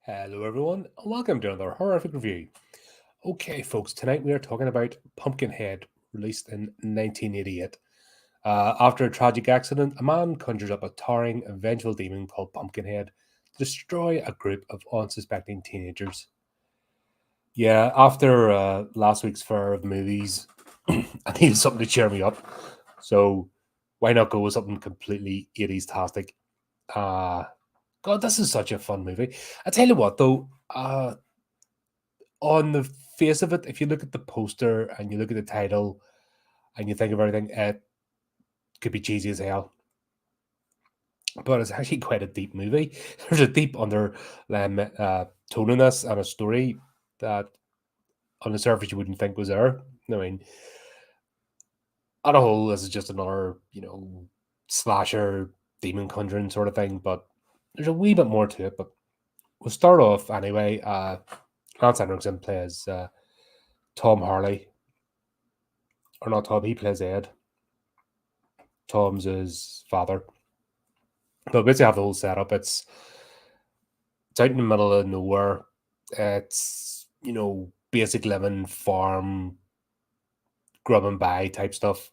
Hello everyone, and welcome to another horrific review. Okay folks, tonight we are talking about Pumpkinhead, released in 1988. After a tragic accident, a man conjures up a towering, vengeful demon called Pumpkinhead to destroy a group of unsuspecting teenagers. Yeah, after last week's fair of movies, I needed something to cheer me up. So why not go with something completely 80s-tastic? God, this is such a fun movie. I tell you what though, on the face of it, if you look at the poster and you look at the title and you think of everything, it could be cheesy as hell. But it's actually quite a deep movie. There's a deep tone in this and a story that on the surface you wouldn't think was there. I mean, on a whole, this is just another, slasher, demon conjuring sort of thing, but there's a wee bit more to it. But we'll start off anyway. Lance Henriksen plays Tom Harley. Or not Tom, he plays Ed. Tom's his father. But basically have the whole setup. It's out in the middle of nowhere. It's, basic living, farm, grub and buy type stuff.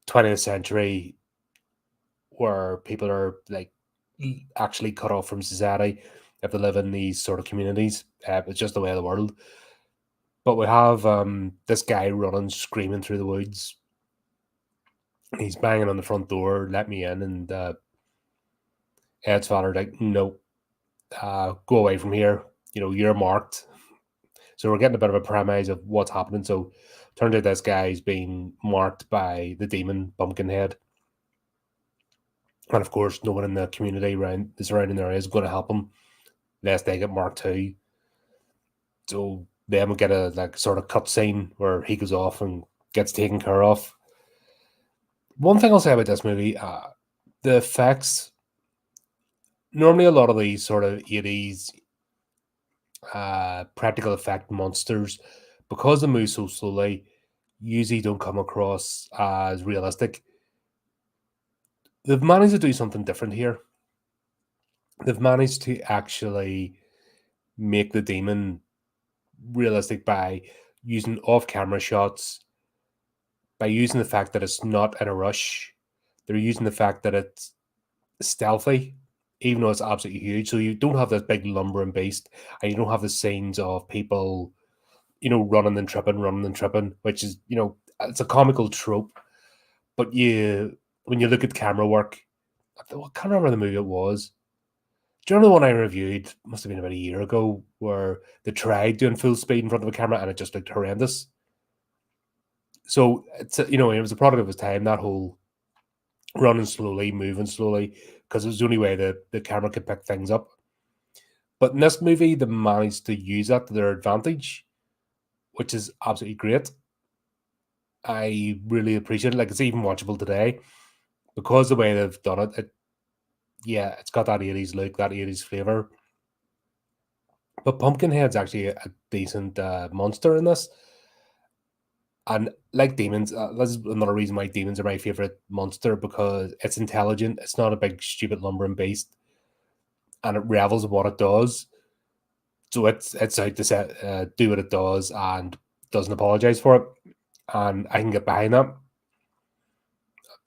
20th century, where people are like actually cut off from society if they live in these sort of communities. It's just the way of the world. But we have this guy running, screaming through the woods. He's banging on the front door, let me in, and Ed's father's like, no, go away from here. You're marked. So we're getting a bit of a premise of what's happening. So turns out this guy's being marked by the demon Pumpkinhead. And of course, no one in the community around the surrounding area is going to help him, lest they get marked too. So then we get a sort of cutscene where he goes off and gets taken care of. One thing I'll say about this movie, the effects. Normally, a lot of these sort of 80s practical effect monsters, because they move so slowly, usually don't come across as realistic. They've managed to do something different here. They've managed to actually make the demon realistic by using off-camera shots, by using the fact that it's not in a rush. They're using the fact that it's stealthy, even though it's absolutely huge. So you don't have this big lumbering beast, and you don't have the scenes of people, running and tripping, which is, it's a comical trope. But when you look at camera work, I can't remember the movie it was. Do you remember the one I reviewed? Must have been about a year ago, where they tried doing full speed in front of a camera and it just looked horrendous. So it's it was a product of its time, that whole running slowly, moving slowly, because it was the only way that the camera could pick things up. But in this movie, they managed to use that to their advantage, which is absolutely great. I really appreciate it. Like, it's even watchable today because the way they've done it. It's got that 80s look, that 80s flavor. But Pumpkinhead's actually a decent monster in this. And like demons, that's another reason why demons are my favorite monster, because it's intelligent. It's not a big, stupid, lumbering beast. And it revels in what it does. So it's out to do what it does and doesn't apologize for it. And I can get behind that.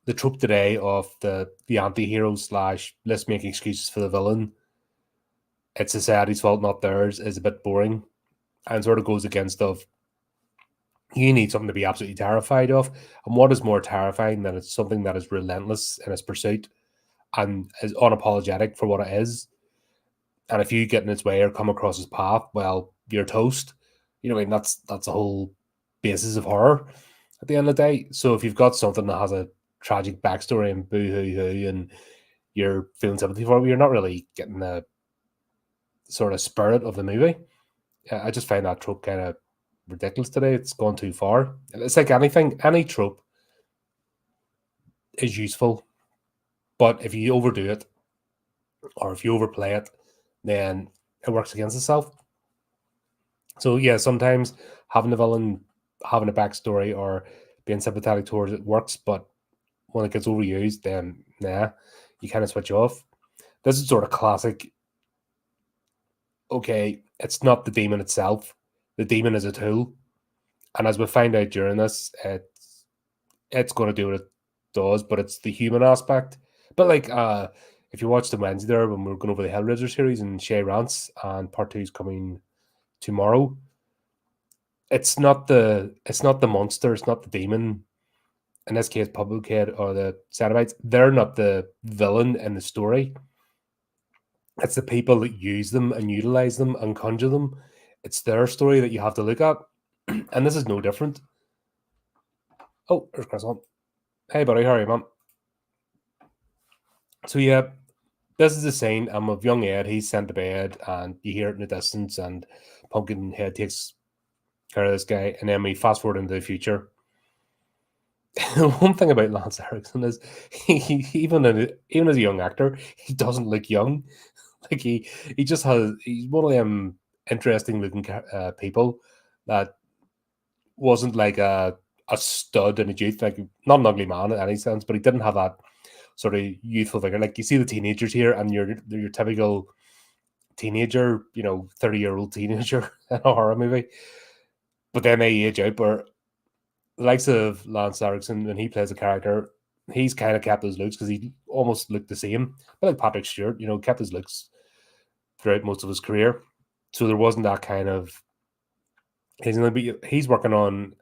The trope today of the anti-hero / let's make excuses for the villain, it's society's fault, not theirs, is a bit boring and sort of goes against of you need something to be absolutely terrified of. And what is more terrifying than it's something that is relentless in its pursuit and is unapologetic for what it is? And if you get in its way or come across its path, well, you're toast. That's the whole basis of horror at the end of the day. So if you've got something that has a tragic backstory and boo hoo hoo, and you're feeling sympathy for it. You're not really getting the sort of spirit of the movie. I just find that trope kind of ridiculous today. It's gone too far. It's like anything, any trope is useful, but if you overdo it or if you overplay it, then it works against itself. So yeah, sometimes having a villain having a backstory or being sympathetic towards it works, but when it gets overused, then nah, you kind of switch off. This is sort of classic. Okay, it's not the demon itself. The demon is a tool, and as we find out during this, it's going to do what it does, but it's the human aspect. But like, if you watched the Wednesday there when we were going over the Hellraiser series and Shay Rants, and part 2 is coming tomorrow. It's not the monster, it's not the demon. In this case, Pumpkinhead or the Cenobites, they're not the villain in the story. It's the people that use them and utilize them and conjure them. It's their story that you have to look at. And this is no different. Oh, there's Chris on. Hey, buddy, how are you, man? So, yeah, this is the scene. I'm with young Ed. He's sent to bed, and you hear it in the distance, and Pumpkinhead takes care of this guy. And then we fast forward into the future. One thing about Lance Erickson is even as a young actor, he doesn't look young. Like he just he's one of them interesting looking people that wasn't like a stud in his youth, like not an ugly man in any sense, but he didn't have that sort of youthful figure. Like you see the teenagers here, and you're your typical teenager, 30-year-old teenager in a horror movie, but then they age out. But the likes of Lance Erickson, when he plays a character, he's kind of kept his looks because he almost looked the same. But like Patrick Stewart, kept his looks throughout most of his career. So there wasn't that kind of. He's working on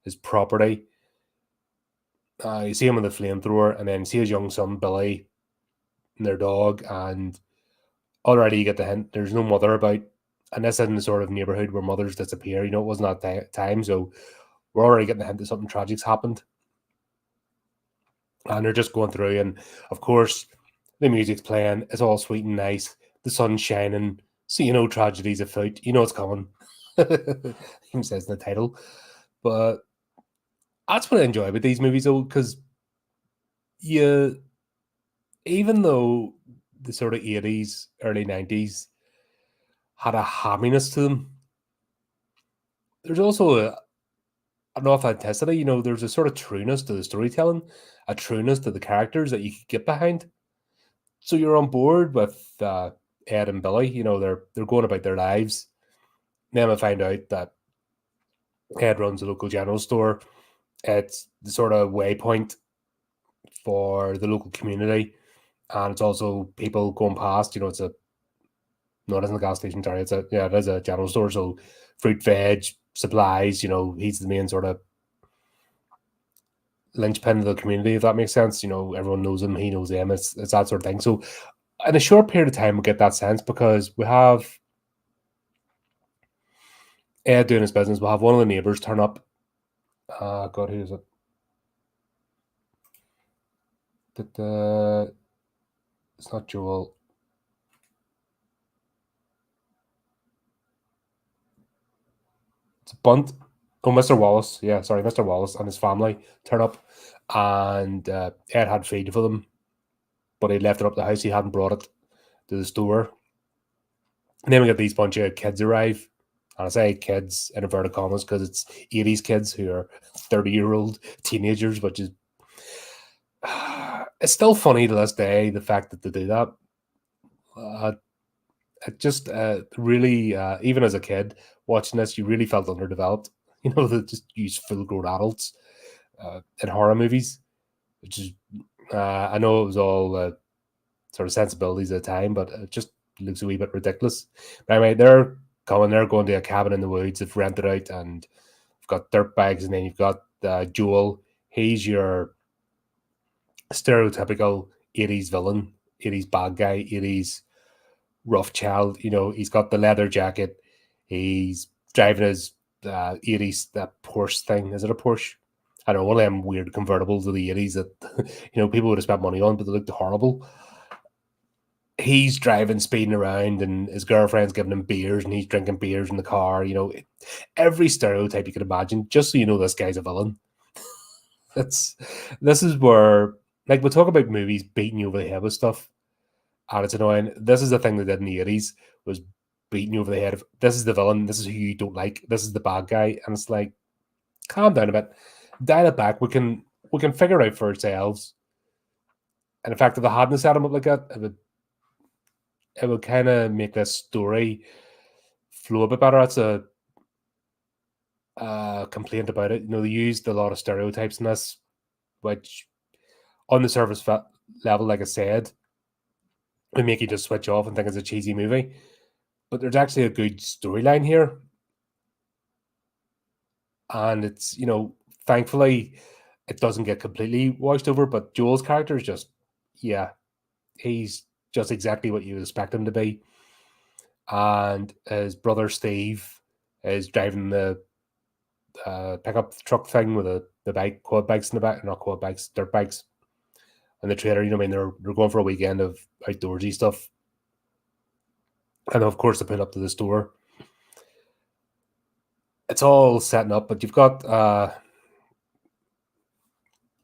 his property. You see him with the flamethrower, and then you see his young son Billy and their dog, and already you get the hint. There's no mother about, and this isn't the sort of neighborhood where mothers disappear. It wasn't that time, so we're already getting the hint that something tragic's happened. And they're just going through, and of course, the music's playing. It's all sweet and nice. The sun's shining, so tragedy's afoot. It's coming. Even says in the title. But that's what I enjoy about these movies, though, because even though the sort of 80s, early 90s had a hamminess to them, there's also an authenticity. There's a sort of trueness to the storytelling, a trueness to the characters that you could get behind. So you're on board with Ed and Billy. They're going about their lives. Then I find out that Ed runs a local general store. It's the sort of waypoint for the local community, and it's also people going past. It isn't a gas station. Sorry, it is a general store. So fruit, veg, supplies. He's the main sort of linchpin of the community, if that makes sense. Everyone knows him. He knows them. It's that sort of thing. So in a short period of time, we get that sense because we have Ed doing his business. We'll have one of the neighbors turn up. God, who is it? It's not Joel. It's Bunt. Oh, Mr. Wallace. Yeah, sorry, Mr. Wallace and his family turn up, and Ed had feed for them, but he left it up the house. He hadn't brought it to the store. And then we get these bunch of kids arrive. And I say kids in inverted commas because it's 80s kids who are 30-year-old teenagers, which is it's still funny to this day, the fact that they do that. It just really, even as a kid watching this, you really felt underdeveloped. They just use full-grown adults in horror movies, which is, I know it was all sort of sensibilities at the time, but it just looks a wee bit ridiculous. But anyway, they're going to a cabin in the woods. They've rented out, and you've got dirt bags, and then you've got Joel. He's your stereotypical 80s villain, 80s bad guy, 80s rough child. He's got the leather jacket. He's driving his 80s that Porsche thing. Is it a Porsche? I don't know, one of them weird convertibles of the 80s that people would have spent money on, but they looked horrible. He's driving, speeding around, and his girlfriend's giving him beers, and he's drinking beers in the car. Every stereotype you could imagine, just so you know this guy's a villain. This is where, like, we talk about movies beating you over the head with stuff, and it's annoying. This is the thing they did in the 80s, was beating you over the head of, this is the villain, this is who you don't like, this is the bad guy, and it's like, calm down a bit, dial it back. We can figure it out for ourselves. And in fact, if they hadn't set him up like that, it would kind of make this story flow a bit better. That's a complaint about it. They used a lot of stereotypes in this, which on the surface level, like I said, would make you just switch off and think it's a cheesy movie. But there's actually a good storyline here. And it's, thankfully, it doesn't get completely washed over. But Joel's character is just, yeah, he's just exactly what you would expect him to be. And his brother Steve is driving the pickup truck thing with the bike, quad bikes in the back, not quad bikes, dirt bikes, and the trailer. They're going for a weekend of outdoorsy stuff, and of course they pull up to the store. It's all setting up, but you've got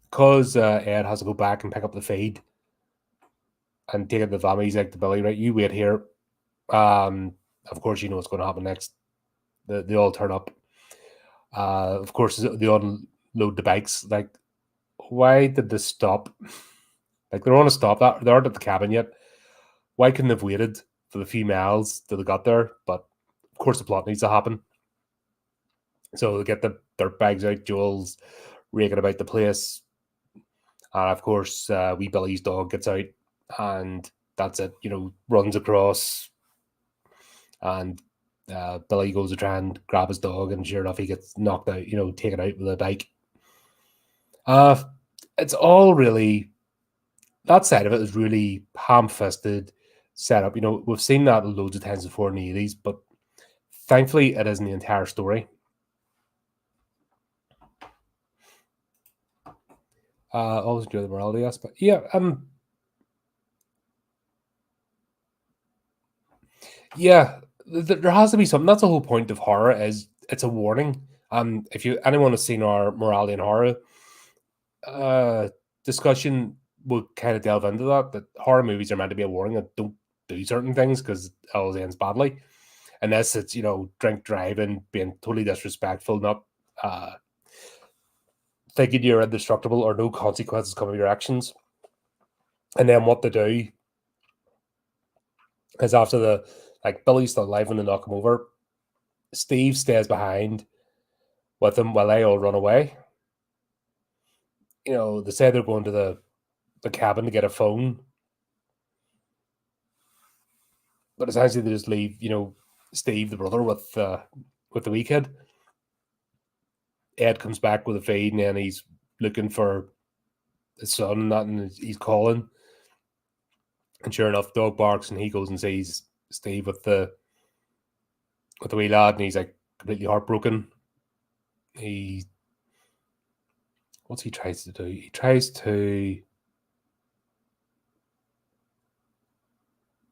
because Ed has to go back and pick up the feed and take it to the van. He's like to Billy, right? You wait here. Of course, you know what's going to happen next. They all turn up. Of course, they unload the bikes. Like, why did this stop? Like, they're on a stop. They aren't at the cabin yet. Why couldn't they have waited for the few miles till they got there? But of course, the plot needs to happen. So they get the dirt bags out. Joel's raking about the place. And of course, wee Billy's dog gets out, and that's it. Runs across, and Billy goes to try and grab his dog, and sure enough, he gets knocked out. Taken out with a bike. It's all really, that side of it is really ham-fisted setup. We've seen that loads of times before in the 80s, but thankfully, it isn't the entire story. Always enjoy the morality aspect. Yeah, yeah, there has to be something. That's the whole point of horror, is it's a warning. If anyone has seen our morality and horror discussion, we'll kind of delve into that horror movies are meant to be a warning that don't do certain things because it always ends badly. And this, it's drink driving, being totally disrespectful, not thinking you're indestructible or no consequences come of your actions. And then what they do is, after Billy's still alive when they knock him over, Steve stays behind with them while they all run away. They say they're going to the cabin to get a phone, but essentially they just leave, Steve, the brother, with the wee kid. Ed comes back with a feed, and then he's looking for his son, and that, and he's calling. And sure enough, dog barks, and he goes and sees Steve with the wee lad, and he's like completely heartbroken. What's he tries to do? He tries to,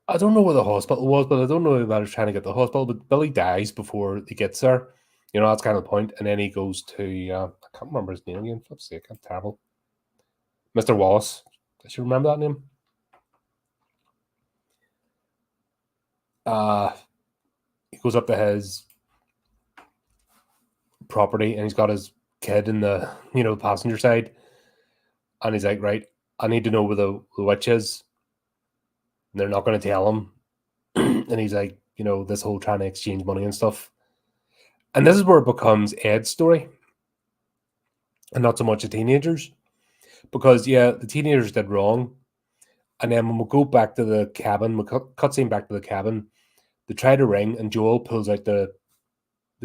I don't know where the hospital was, but I don't know about trying to get to the hospital. But Billy dies before he gets there. That's kind of the point. And then he goes to, I can't remember his name again. Flip's sake, I'm terrible. Mr. Wallace. I should remember that name. He goes up to his property, and he's got his kid in the, passenger side. And he's like, right, I need to know where the witch is. And they're not going to tell him. And he's like, this whole trying to exchange money and stuff. And this is where it becomes Ed's story, and not so much the teenagers. Because, yeah, the teenagers did wrong. And then when we go back to the cabin, we cutscene back to the cabin, they try to ring, and Joel pulls out the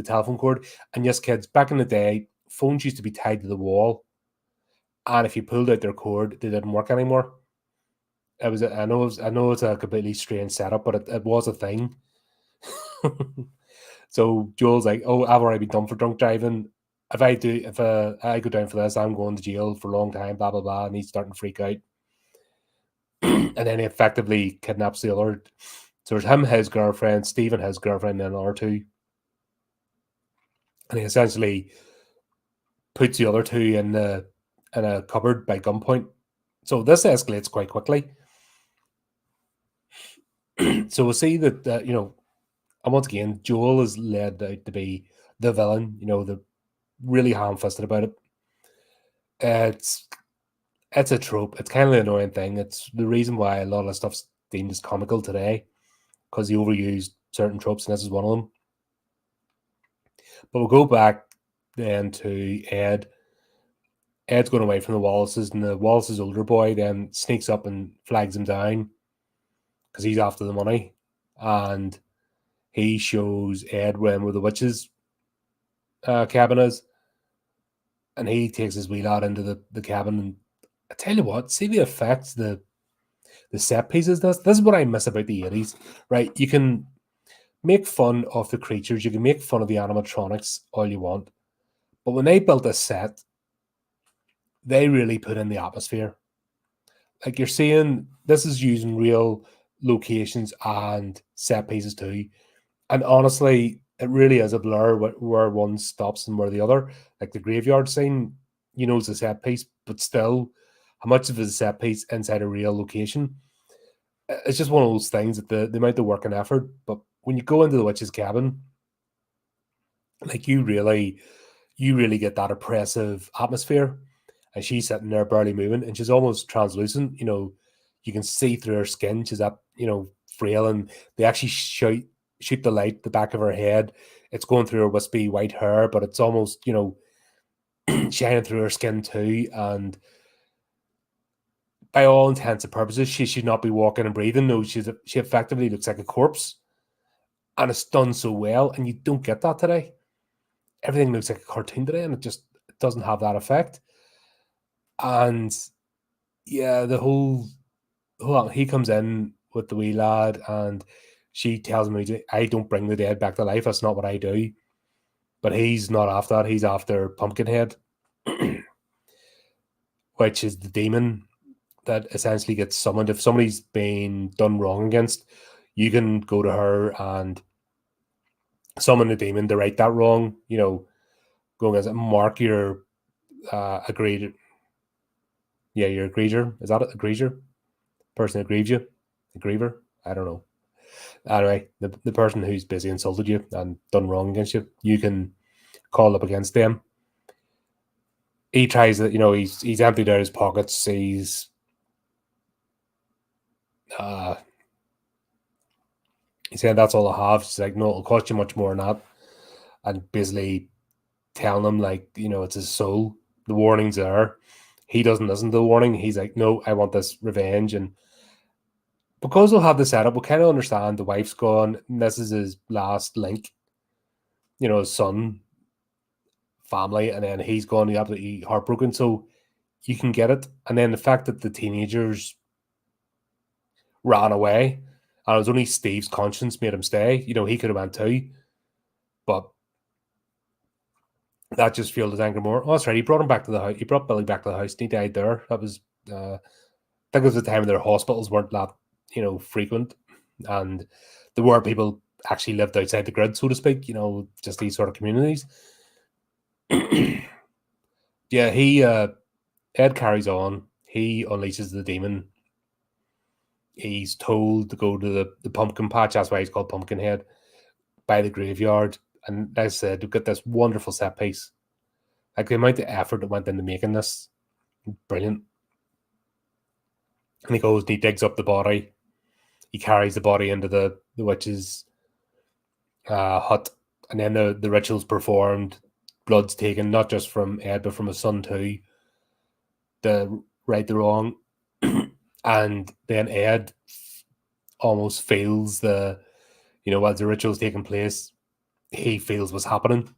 telephone cord. And yes, kids, back in the day, phones used to be tied to the wall. And if you pulled out their cord, they didn't work anymore. I know it's a completely strange setup, but it was a thing. So Joel's like, oh, I've already been done for drunk driving. if I go down for this, I'm going to jail for a long time, blah blah blah, and he's starting to freak out. And then he effectively kidnaps the other. So there's him, his girlfriend, Stephen, his girlfriend, and another two. And he essentially puts the other two in a cupboard by gunpoint. So this escalates quite quickly. So we'll see that, and once again, Joel is led out to be the villain, the really ham-fisted about it. It's a trope. It's kind of an annoying thing. It's the reason why a lot of stuff's deemed as comical today, because he overused certain tropes, and this is one of them. But we'll go back then to Ed. Ed's going away from the Wallaces, and the Wallace's older boy then sneaks up and flags him down because he's after the money. And he shows Ed where the witch's cabin is. And he takes his wee lad into the cabin. And I tell you what, see the effects, the set pieces. This is what I miss about the 80s, right? You can make fun of the creatures, you can make fun of the animatronics all you want. But when they built a set, they really put in the atmosphere. Like you're seeing, this is using real locations and set pieces too. And honestly, it really is a blur where one stops and where the other. Like the graveyard scene, it's a set piece, but still, how much of it is a set piece inside a real location? It's just one of those things that the amount of work and effort. But when you go into the witch's cabin, like you really get that oppressive atmosphere. And she's sitting there barely moving, and she's almost translucent. You can see through her skin. She's that, frail, and they actually shoot the light the back of her head. It's going through her wispy white hair, but it's almost, shining through her skin too. And by all intents and purposes, she should not be walking and breathing. No, she effectively looks like a corpse, and it's done so well. And you don't get that today. Everything looks like a cartoon today, and it doesn't have that effect. And yeah, the whole he comes in with the wee lad, and she tells him, I don't bring the dead back to life. That's not what I do. But he's not after that. He's after Pumpkinhead, which is the demon that essentially gets summoned. If somebody's been done wrong against, you can go to her and summon the demon to right that wrong. Going as mark your agreed. Yeah, you're a grieger. Is that it? A grieger? Person who grieves you? A griever? I don't know. Anyway, the person who's basically insulted you and done wrong against you, you can call up against them. He tries that, he's emptied out his pockets. He's saying that's all I have. She's like, no, it'll cost you much more than that. And basically telling him, like, it's his soul. The warning's there. He doesn't listen to the warning. He's like, no, I want this revenge. And because we'll have the setup, we'll kind of understand the wife's gone, and this is his last link. His son, family, and then he's gone. He's absolutely heartbroken. So you can get it. And then the fact that the teenagers ran away, and it was only Steve's conscience made him stay. He could have went too, but that just fueled his anger more. Oh, that's right. He brought him back to the house. He brought Billy back to the house, and he died there. That was, I think it was the time their hospitals weren't that, frequent, and there were people actually lived outside the grid, so to speak. Just these sort of communities. Yeah, Ed carries on. He unleashes the demon. He's told to go to the pumpkin patch. That's why he's called Pumpkinhead, by the graveyard. And as I said, we've got this wonderful set piece. Like the amount of effort that went into making this, brilliant. And he goes and he digs up the body. He carries the body into the witch's hut. And then the ritual's performed. Blood's taken, not just from Ed, but from his son too. The right, the wrong. And then Ed almost feels as the ritual's taking place, he feels what's happening.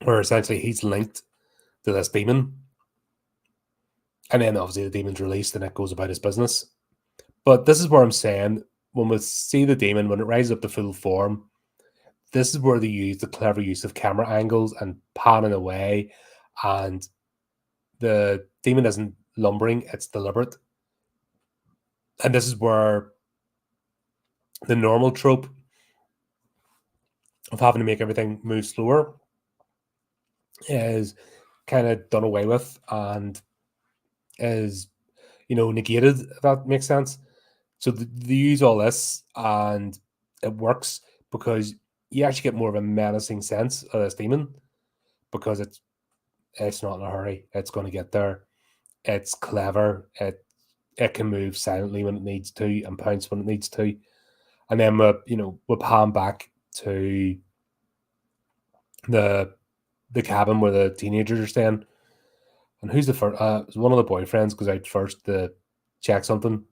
Where essentially he's linked to this demon. And then obviously the demon's released and it goes about his business. But this is where I'm saying, when we see the demon, when it rises up to full form, this is where they use the clever use of camera angles and panning away, and the demon isn't lumbering, it's deliberate. And this is where the normal trope of having to make everything move slower is kind of done away with and is, negated, if that makes sense. So they use all this and it works because you actually get more of a menacing sense of this demon because it's not in a hurry. It's going to get there. It's clever. It can move silently when it needs to and pounce when it needs to. And then we pan back to the cabin where the teenagers are staying. And who's the first? One of the boyfriends goes out first to check something,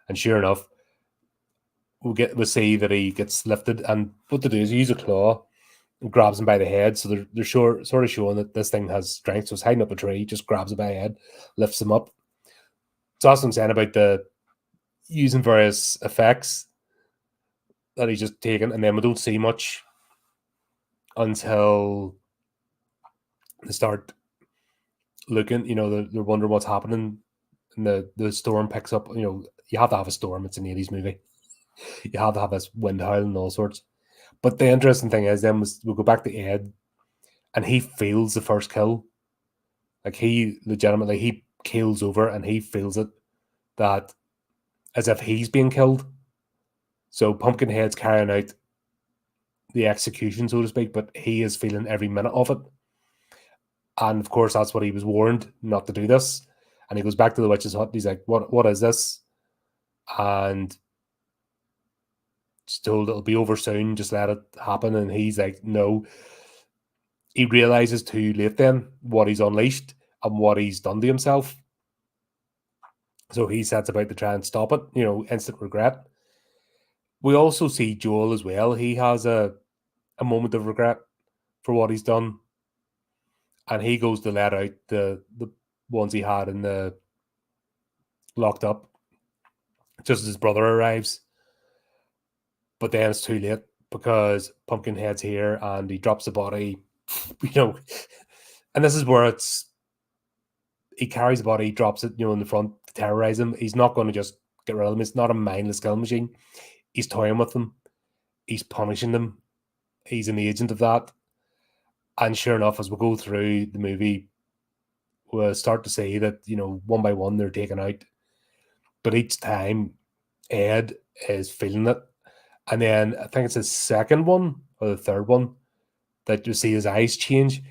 and sure enough, we see that he gets lifted. And what they do is use a claw and grabs him by the head. So they're sort of showing that this thing has strength. So it's hiding up a tree, just grabs him by the head, lifts him up. So that's what I'm saying about the using various effects that he's just taken, and then we don't see much until they start looking. They're wondering what's happening, and the storm picks up. You have to have a storm. It's an 80s movie. You have to have this wind howling and all sorts. But the interesting thing is, then we'll go back to Ed, and he feels the first kill. Like he legitimately keels over, and he feels it, that as if he's being killed. So Pumpkinhead's carrying out the execution, so to speak, but he is feeling every minute of it. And of course, that's what he was warned not to do this. And he goes back to the witch's hut. He's like, "What is this?" And he's told it'll be over soon. Just let it happen. And he's like, "No." He realizes too late then what he's unleashed and what he's done to himself. So he sets about to try and stop it. Instant regret. We also see Joel as well. He has a moment of regret for what he's done. And he goes to let out the ones he had in the locked up just as his brother arrives. But then it's too late because Pumpkinhead's here and he drops the body, and this is where he carries the body, drops it, in the front to terrorize him. He's not going to just get rid of him. It's not a mindless kill machine. He's toying with them. He's punishing them. He's an agent of that. And sure enough, as we go through the movie, we'll start to see that, one by one, they're taken out. But each time, Ed is feeling it. And then I think it's the second one or the third one that you see his eyes change.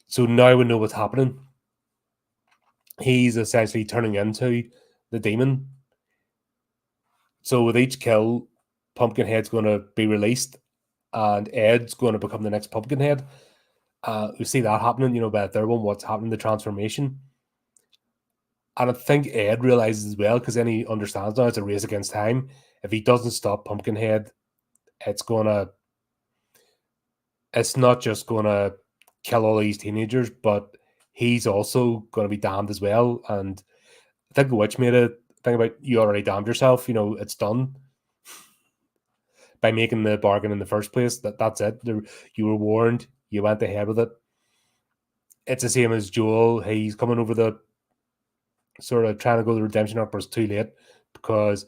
So now we know what's happening. He's essentially turning into the demon. So with each kill, Pumpkinhead's going to be released and Ed's going to become the next Pumpkinhead. We see that happening, by the third one, what's happening, the transformation. And I think Ed realizes as well, because then he understands now it's a race against time. If he doesn't stop Pumpkinhead, it's not just going to kill all these teenagers, but he's also going to be damned as well. And I think the witch made a thing about, you already damned yourself, it's done. By making the bargain in the first place, that's it. You were warned, you went ahead with it. It's the same as Joel. He's coming over the sort of trying to go the redemption arc, but it's too late because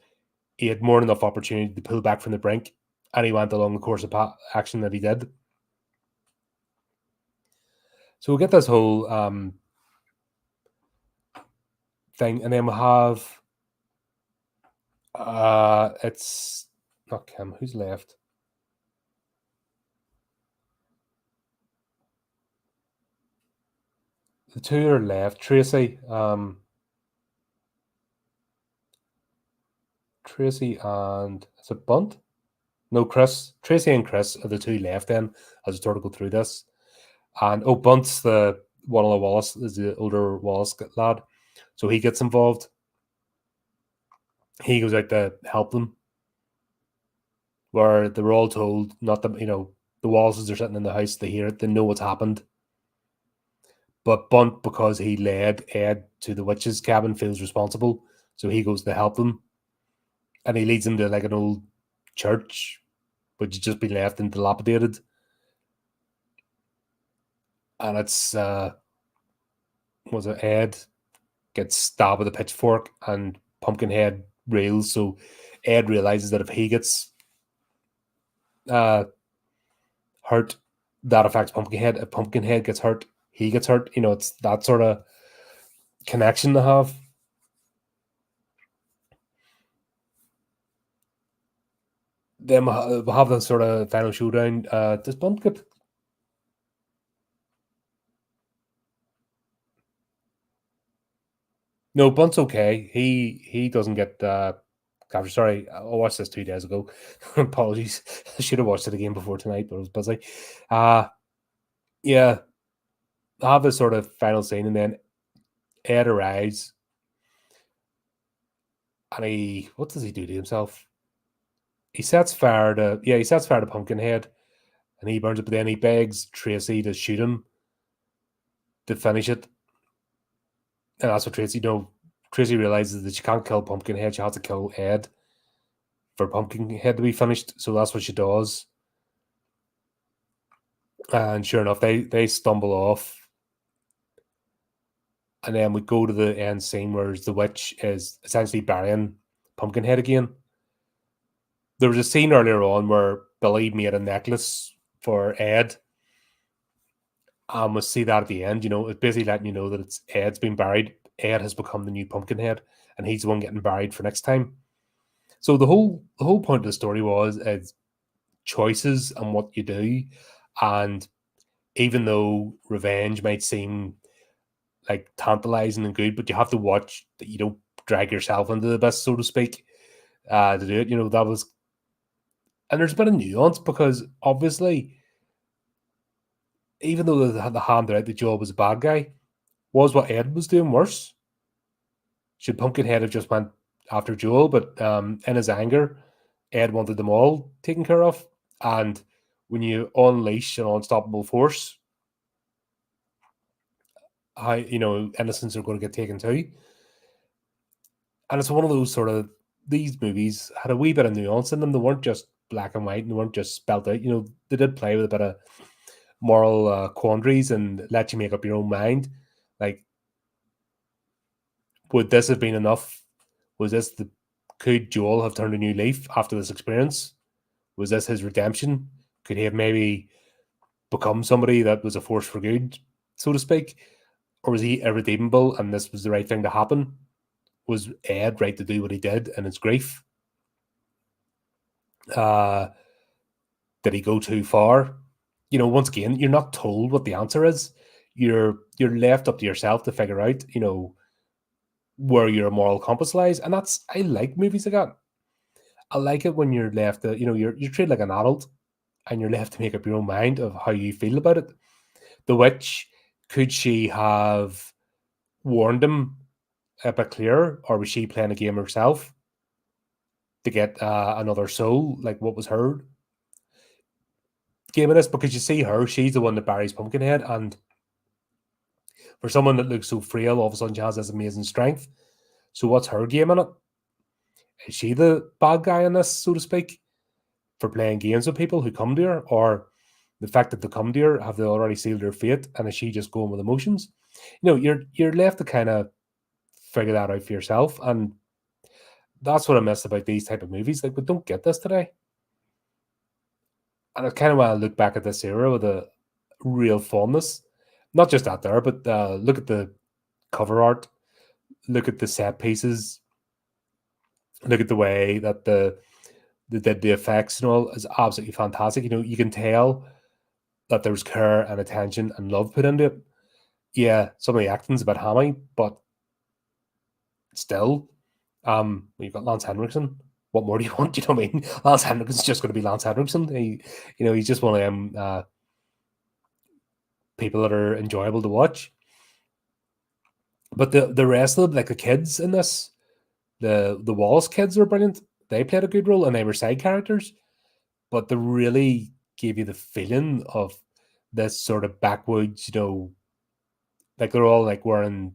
he had more than enough opportunity to pull back from the brink, and he went along the course of action that he did. So we'll get this whole thing, and then we'll have it's not Kim. Who's left? The two are left. Tracy and is it Bunt? No, Chris. Tracy and Chris are the two left then as we sort of go through this. And Bunt's the one of the Wallace, is the older Wallace lad. So he gets involved. He goes out to help them. Where they were all told not to, the Wallaces are sitting in the house, they hear it, they know what's happened. But Bunt, because he led Ed to the witch's cabin, feels responsible. So he goes to help them. And he leads them to like an old church, which has just been left and dilapidated. and it's was it Ed gets stabbed with a pitchfork, and Pumpkinhead reels. So Ed realizes that if he gets uh, hurt, that affects Pumpkinhead. If Pumpkinhead gets hurt, he gets hurt. It's that sort of connection to have. Then we'll have the sort of final showdown. Does Bunt get? No, Bunt's okay. He doesn't get captured. Sorry, I watched this 2 days ago. Apologies. I should have watched it again before tonight, but I was busy. Yeah, I have this sort of final scene, and then Ed arrives, and what does he do to himself? He sets fire to Pumpkinhead, and he burns it. But then he begs Tracy to shoot him to finish it, and that's what Tracy realizes that she can't kill Pumpkinhead. She has to kill Ed for Pumpkinhead to be finished. So that's what she does. And sure enough, they stumble off. And then we go to the end scene where the witch is essentially burying Pumpkinhead again. There was a scene earlier on where Billy made a necklace for Ed. And we'll see that at the end. It's basically letting you know that it's Ed's been buried. Ed has become the new Pumpkinhead, and he's the one getting buried for next time. So the whole point of the story is choices and what you do. And even though revenge might seem like tantalizing and good, but you have to watch that you don't drag yourself into the abyss, so to speak, to do it. That was, and there's a bit of nuance because obviously, even though they had the hand out that Joel was a bad guy, was what Ed was doing worse? Should Pumpkinhead have just went after Joel, but in his anger, Ed wanted them all taken care of, and when you unleash an unstoppable force, how innocents are going to get taken too. And it's one of those sort of, these movies had a wee bit of nuance in them. They weren't just black and white, and they weren't just spelled out. They did play with a bit of moral quandaries and let you make up your own mind. Like, would this have been enough? Could Joel have turned a new leaf after this experience? Was this his redemption? Could he have maybe become somebody that was a force for good, so to speak? Or was he irredeemable and this was the right thing to happen? Was Ed right to do what he did in his grief? Did he go too far? Once again, you're not told what the answer is. You're left up to yourself to figure out, where your moral compass lies. And I like movies like that. I like it when you're left to, you're treated like an adult and you're left to make up your own mind of how you feel about it. The witch, could she have warned him a bit clearer, or was she playing a game herself to get another soul? Like, what was her game in this? Because you see her, she's the one that buries Pumpkinhead, and for someone that looks so frail, all of a sudden she has this amazing strength. So what's her game in it? Is she the bad guy in this, so to speak, for playing games with people who come to her, or the fact that they come to her, have they already sealed her fate, and is she just going with emotions? You're left to kind of figure that out for yourself, and that's what I miss about these type of movies. Like, we don't get this today, and I kind of want to look back at this era with a real fondness. Not just that there, but look at the cover art, look at the set pieces, look at the way that the effects and all is absolutely fantastic. You can tell that there was care and attention and love put into it. Yeah, some of the acting's a bit hammy, but still, you've got Lance Henriksen. What more do you want? You know what I mean? Lance Henriksen's just going to be Lance Henriksen. He's just one of them people that are enjoyable to watch. But the rest of them, like the kids in this, the Wallace kids were brilliant. They played a good role and they were side characters, but they really gave you the feeling of this sort of backwoods, like they're all like wearing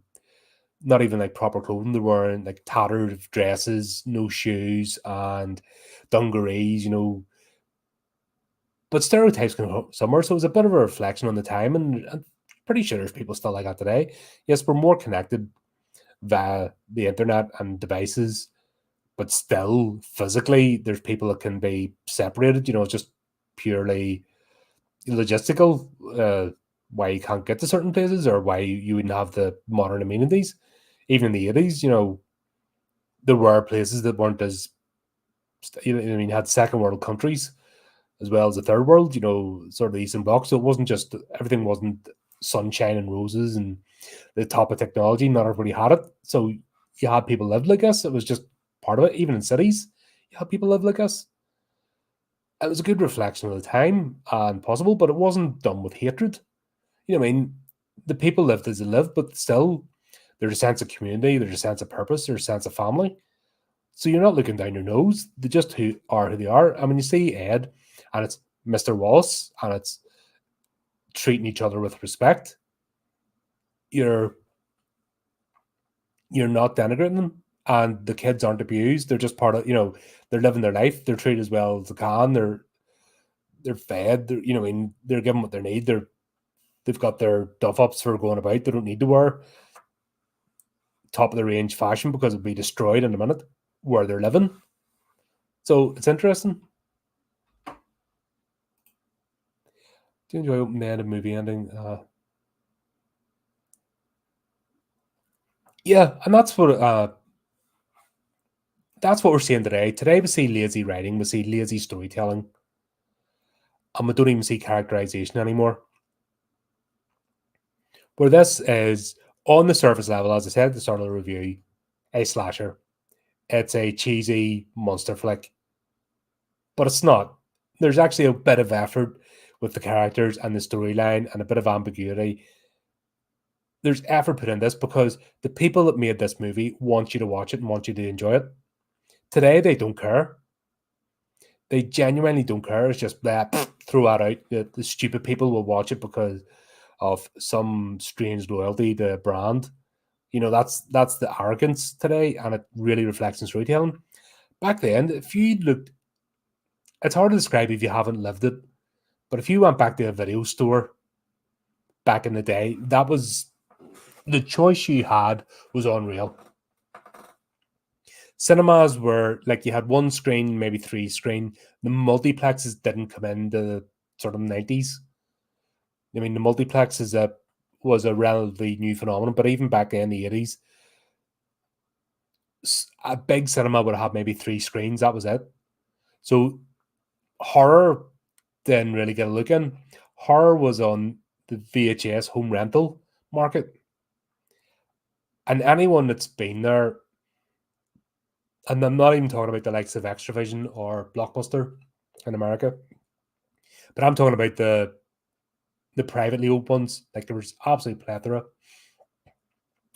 not even like proper clothing. They're wearing like tattered dresses, no shoes, and dungarees, But stereotypes can somewhere, so it was a bit of a reflection on the time, and pretty sure there's people still like that today. Yes, we're more connected via the internet and devices, but still physically, there's people that can be separated. It's just purely logistical. Why you can't get to certain places, or why you wouldn't have the modern amenities. Even in the 80s, there were places that weren't as, you had second world countries as well as the third world, sort of the Eastern Bloc. So it wasn't just, everything wasn't sunshine and roses and the top of technology. Not everybody had it. So you had people live like us. It was just part of it. Even in cities, you had people live like us. It was a good reflection of the time and possible, but it wasn't done with hatred. The people lived as they lived, but still there's a sense of community, there's a sense of purpose, there's a sense of family. So you're not looking down your nose. They just who they are. I mean, you see Ed, and it's Mr. Wallace, and it's treating each other with respect. You're not denigrating them, and the kids aren't abused. They're just part of, they're living their life. They're treated as well as they can. They're fed. They're given what they need. They've got their duff ups for going about. They don't need to wear top of the range fashion because it'll be destroyed in a minute where they're living. So it's interesting. Do you enjoy open-ended movie ending? Yeah, and that's what we're seeing today. Today we see lazy writing, we see lazy storytelling, and we don't even see characterization anymore. Where this is, on the surface level, as I said at the start of the review, a slasher. It's a cheesy monster flick, but it's not. There's actually a bit of effort with the characters and the storyline and a bit of ambiguity. There's effort put in this because the people that made this movie want you to watch it and want you to enjoy it. Today, they don't care. They genuinely don't care. It's just that throw that out. The stupid people will watch it because of some strange loyalty to brand. That's the arrogance today, and it really reflects in storytelling. Back then, if you looked, it's hard to describe if you haven't lived it, but if you went back to a video store back in the day, that was the choice you had was unreal. Cinemas were like you had one screen, maybe three screen. The multiplexes didn't come in the sort of 90s. I mean, the multiplex was a relatively new phenomenon, but even back in the 80s, a big cinema would have maybe three screens. That was it. So horror didn't really get a look in. Horror was on the VHS home rental market. And anyone that's been there, and I'm not even talking about the likes of Extravision or Blockbuster in America, but I'm talking about the privately owned ones. Like there was absolute plethora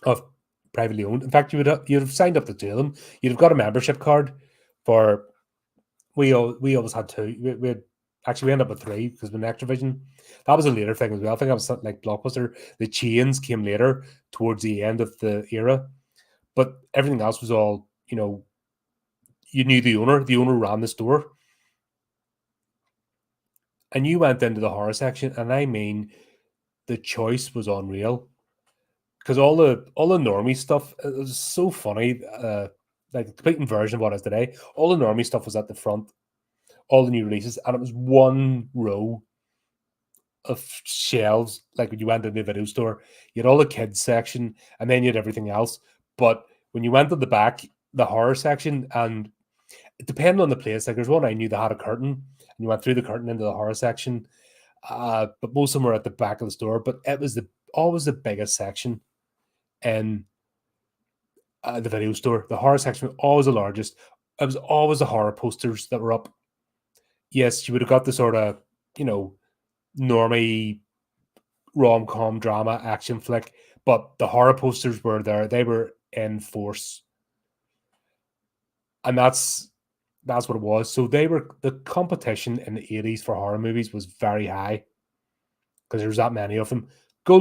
of privately owned. In fact, you'd have signed up to two of them. You'd have got a membership card for. We always had two. We ended up with three because with Extravision, that was a later thing as well. I think that was something like Blockbuster. The chains came later towards the end of the era, but everything else was all you knew the owner. The owner ran the store, and you went into the horror section, and I mean, the choice was unreal because all the normie stuff it was so funny. Like the complete inversion of what is today. All the normie stuff was at the front, all the new releases, and it was one row of shelves. Like when you went into the video store, you had all the kids section, and then you had everything else. But when you went to the back, the horror section, and it depended on the place. Like there's one I knew that had a curtain, and you went through the curtain into the horror section. But most of them were at the back of the store. But it was always the biggest section in the video store. The horror section was always the largest. It was always the horror posters that were up. Yes, you would have got the sort of normie rom-com drama action flick, but the horror posters were there. They were in force, and that's what it was. So the competition in the 80s for horror movies was very high because there's that many of them. Go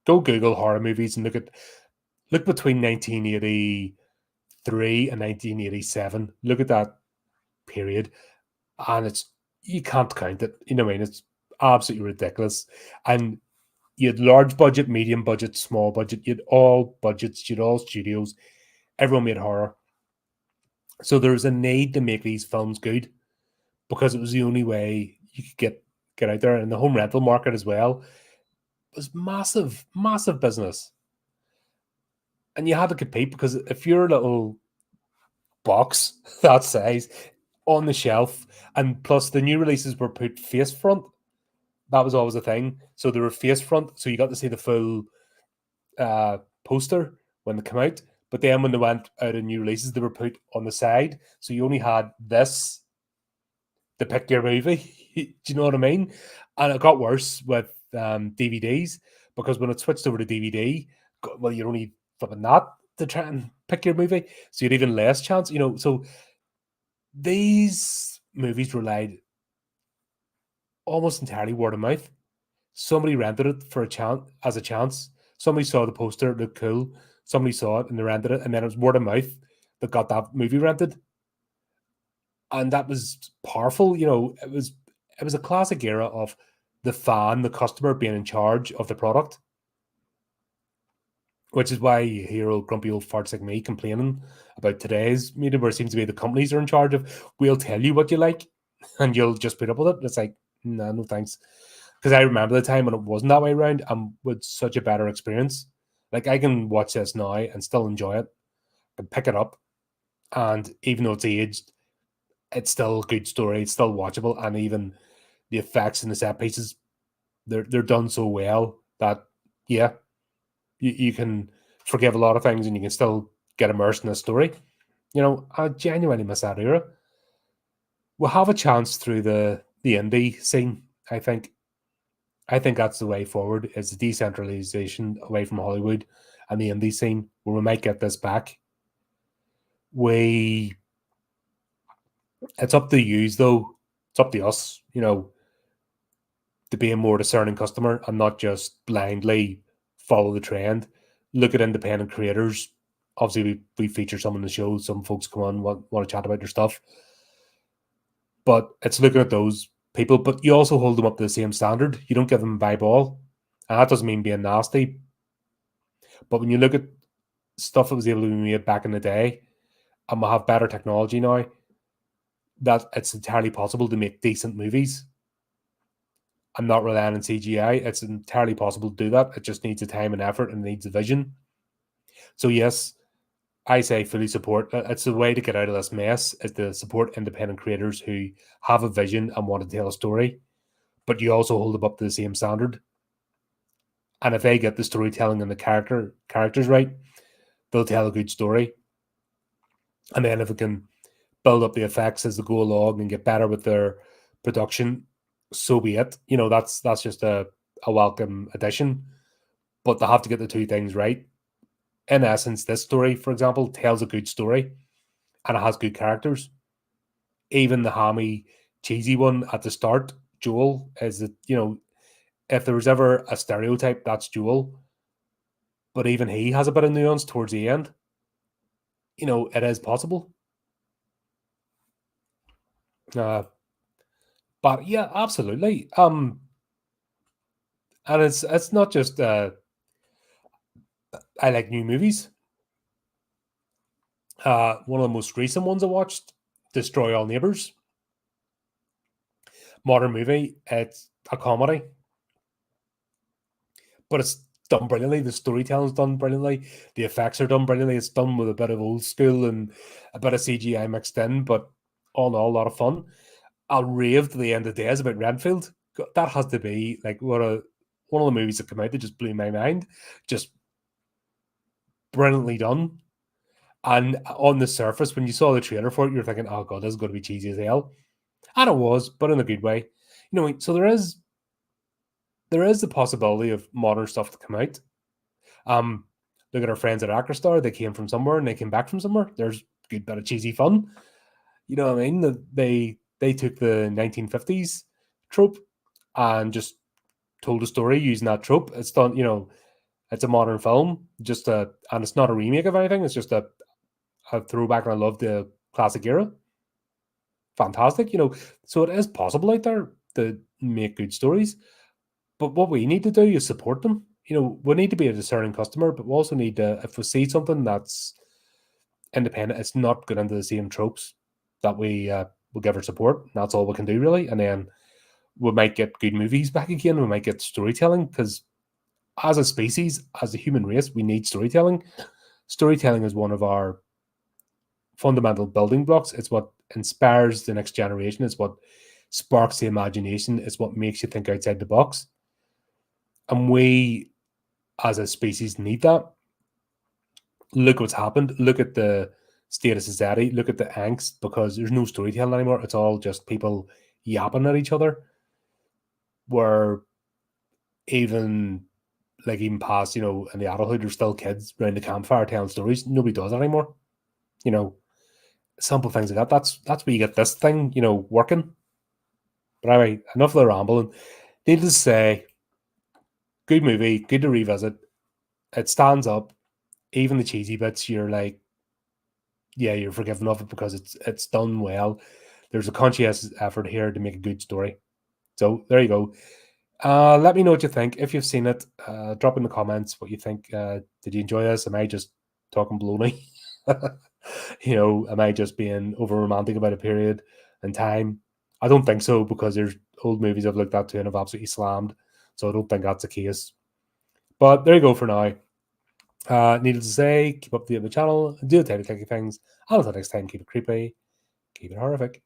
Google horror movies and look between 1983 and 1987. Look at that period, and you can't count it. It's absolutely ridiculous. And You had large budget, medium budget, small budget. You had all budgets. You had all studios. Everyone made horror. So there was a need to make these films good because it was the only way you could get out there. And the home rental market as well was massive, massive business. And you had to compete because if your little box that size on the shelf, and plus the new releases were put face front, that was always a thing. So they were face front, so you got to see the full poster when they come out. But then when they went out in new releases, they were put on the side, so you only had this to pick your movie. Do you know what I mean? And it got worse with DVDs because when it switched over to DVD, well, you're only flipping that to try and pick your movie, so you'd even less chance. So these movies relied almost entirely word of mouth. Somebody rented it for a chance. Somebody saw the poster, it looked cool. Somebody saw it and they rented it, and then it was word of mouth that got that movie rented, and that was powerful. It was a classic era of the fan, the customer being in charge of the product, which is why you hear old grumpy old farts like me complaining about today's media, where it seems to be the companies are in charge of. We'll tell you what you like, and you'll just put up with it. It's like, nah, no thanks. Because I remember the time when it wasn't that way around, and with such a better experience. Like I can watch this now and still enjoy it, and pick it up, and even though it's aged, it's still a good story. It's still watchable, and even the effects and the set pieces, they're done so well that yeah, you can forgive a lot of things and you can still get immersed in a story. I genuinely miss that era. We'll have a chance through the indie scene. I think that's the way forward. Is the decentralization away from Hollywood and the indie scene, where we might get this back. It's up to you though. It's up to us. To be a more discerning customer and not just blindly follow the trend. Look at independent creators. Obviously, we feature some in the show. Some folks come on want to chat about their stuff, but it's looking at those people. But you also hold them up to the same standard. You don't give them a by ball, and that doesn't mean being nasty. But when you look at stuff that was able to be made back in the day, and we have better technology now, that it's entirely possible to make decent movies. I'm not relying on CGI. It's entirely possible to do that. It just needs the time and effort and needs a vision. So yes, I say fully support. It's a way to get out of this mess is to support independent creators who have a vision and want to tell a story, but you also hold them up to the same standard. And if they get the storytelling and the characters right, they'll tell a good story. And then if it can build up the effects as they go along and get better with their production, so be it. That's just a welcome addition. But they have to get the two things right. In essence, this story, for example, tells a good story and it has good characters. Even the hammy, cheesy one at the start, Joel, is that, if there was ever a stereotype, that's Joel. But even he has a bit of nuance towards the end. It is possible. But yeah, absolutely. And it's not just I like new movies. One of the most recent ones I watched, Destroy All Neighbors. Modern movie. It's a comedy, but it's done brilliantly. The storytelling's done brilliantly. The effects are done brilliantly. It's done with a bit of old school and a bit of CGI mixed in, but all in all, a lot of fun. I'll rave to the end of the days about Renfield. That has to be like one of the movies that came out that just blew my mind. Just brilliantly done. And on the surface, when you saw the trailer for it, you're thinking, "Oh god, this is going to be cheesy as hell," and it was, but in a good way. So there is the possibility of modern stuff to come out. Look at our friends at Acrostar. They came from somewhere and they came back from somewhere. There's a good bit of cheesy fun. You know what I mean? They took the 1950s trope and just told a story using that trope. It's done. It's a modern film, and it's not a remake of anything. It's just a throwback, and I love the classic era. Fantastic. So it is possible out there to make good stories. But what we need to do is support them. We need to be a discerning customer, but we also need to, if we see something that's independent, it's not going into the same tropes, that we will give our support. That's all we can do, really. And then we might get good movies back again. We might get storytelling, because as a species, as a human race, we need storytelling. Storytelling is one of our fundamental building blocks. It's what inspires the next generation. It's what sparks the imagination. It's what makes you think outside the box. And we, as a species, need that. Look what's happened. Look at the state of society. Look at the angst, because there's no storytelling anymore. It's all just people yapping at each other. Where even past, in the adulthood, there's still kids around the campfire telling stories. Nobody does that anymore. Simple things like that. That's where you get this thing, working. But anyway, enough of the rambling. Needless to say, good movie, good to revisit. It stands up. Even the cheesy bits, you're like, yeah, you're forgiven of it, because it's done well. There's a conscientious effort here to make a good story. So there you go. Let me know what you think. If you've seen it, drop in the comments what you think. Did you enjoy this? Am I just talking baloney? Am I just being over romantic about a period in time? I don't think so, because there's old movies I've looked at too and I've absolutely slammed. So I don't think that's the case. But there you go for now. Needless to say, keep up to date with the channel, do the tiny clicky things, and until next time, keep it creepy, keep it horrific.